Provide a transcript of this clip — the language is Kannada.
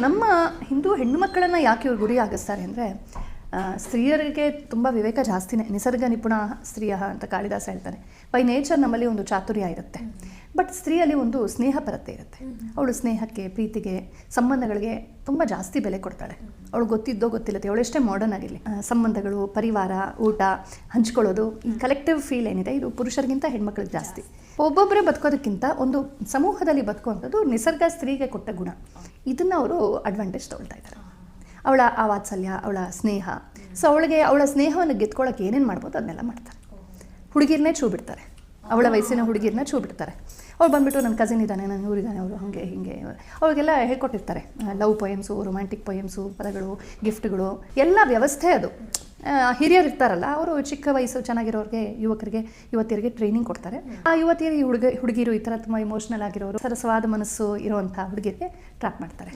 ನಮ್ಮ ಹಿಂದೂ ಹೆಣ್ಣು ಮಕ್ಕಳನ್ನು ಯಾಕೆ ಇವ್ರು ಗುರಿ ಆಗಿಸ್ತಾರೆ ಅಂದರೆ ಸ್ತ್ರೀಯರಿಗೆ ತುಂಬ ವಿವೇಕ ಜಾಸ್ತಿನೇ. ನಿಸರ್ಗ ನಿಪುಣ ಸ್ತ್ರೀಯ ಅಂತ ಕಾಳಿದಾಸ ಹೇಳ್ತಾನೆ. ಬೈ ನೇಚರ್ ನಮ್ಮಲ್ಲಿ ಒಂದು ಚಾತುರ್ಯ ಇರುತ್ತೆ, ಬಟ್ ಸ್ತ್ರೀಯಲ್ಲಿ ಒಂದು ಸ್ನೇಹಪರತೆ ಇರುತ್ತೆ. ಅವಳು ಸ್ನೇಹಕ್ಕೆ, ಪ್ರೀತಿಗೆ, ಸಂಬಂಧಗಳಿಗೆ ತುಂಬ ಜಾಸ್ತಿ ಬೆಲೆ ಕೊಡ್ತಾಳೆ. ಅವಳು ಗೊತ್ತಿದ್ದೋ ಗೊತ್ತಿಲ್ಲತ್ತೆ, ಅವಳೆಷ್ಟೇ ಮಾಡರ್ನ್ ಆಗಿರಲಿ, ಸಂಬಂಧಗಳು, ಪರಿವಾರ, ಊಟ ಹಂಚ್ಕೊಳ್ಳೋದು, ಈ ಕಲೆಕ್ಟಿವ್ ಫೀಲ್ ಏನಿದೆ ಇದು ಪುರುಷರಿಗಿಂತ ಹೆಣ್ಮಕ್ಳಿಗೆ ಜಾಸ್ತಿ. ಒಬ್ಬೊಬ್ಬರೇ ಬದುಕೋದಕ್ಕಿಂತ ಒಂದು ಸಮೂಹದಲ್ಲಿ ಬದುಕುವಂಥದ್ದು ನಿಸರ್ಗ ಸ್ತ್ರೀಗೆ ಕೊಟ್ಟ ಗುಣ. ಇದನ್ನು ಅವರು ಅಡ್ವಾಂಟೇಜ್ ತೊಗೊಳ್ತಾ ಇದ್ದಾರೆ. ಅವಳ ಆ ವಾತ್ಸಲ್ಯ, ಅವಳ ಸ್ನೇಹ, ಸೊ ಅವಳ ಸ್ನೇಹವನ್ನು ಗೆದ್ಕೊಳ್ಳೋಕೆ ಏನೇನು ಮಾಡ್ಬೋದು ಅದನ್ನೆಲ್ಲ ಮಾಡ್ತಾರೆ. ಹುಡುಗಿರನ್ನೇ ಚೂ ಬಿಡ್ತಾರೆ, ಅವಳ ವಯಸ್ಸಿನ ಹುಡುಗಿರನ್ನ ಚೂ ಬಿಡ್ತಾರೆ. ಅವ್ರು ಬಂದುಬಿಟ್ಟು ನನ್ನ ಕಸಿನ್ ಇದ್ದಾನೆ, ನನ್ನ ಊರಿದ್ದಾನೆ, ಅವರು ಹಾಗೆ ಹೀಗೆ ಅವ್ರಿಗೆಲ್ಲ ಹೇಳ್ಕೊಟ್ಟಿರ್ತಾರೆ. ಲವ್ ಪೊಯಮ್ಸು, ರೊಮ್ಯಾಂಟಿಕ್ ಪೊಯಮ್ಸು, ಪದಗಳು, ಗಿಫ್ಟ್ಗಳು ಎಲ್ಲ ವ್ಯವಸ್ಥೆ. ಅದು ಹಿರಿಯರು ಇರ್ತಾರಲ್ಲ, ಅವರು ಚಿಕ್ಕ ವಯಸ್ಸು ಚೆನ್ನಾಗಿರೋರಿಗೆ, ಯುವತಿಯರಿಗೆ ಟ್ರೈನಿಂಗ್ ಕೊಡ್ತಾರೆ. ಆ ಯುವತಿಯರು ಹುಡುಗಿರು ಈ ಥರ ತುಂಬ ಇಮೋಷ್ನಲ್ ಆಗಿರೋರು, ಸರಸವಾದ ಮನಸ್ಸು ಇರೋವಂಥ ಹುಡುಗಿರಿಗೆ ಟ್ರ್ಯಾಪ್ ಮಾಡ್ತಾರೆ.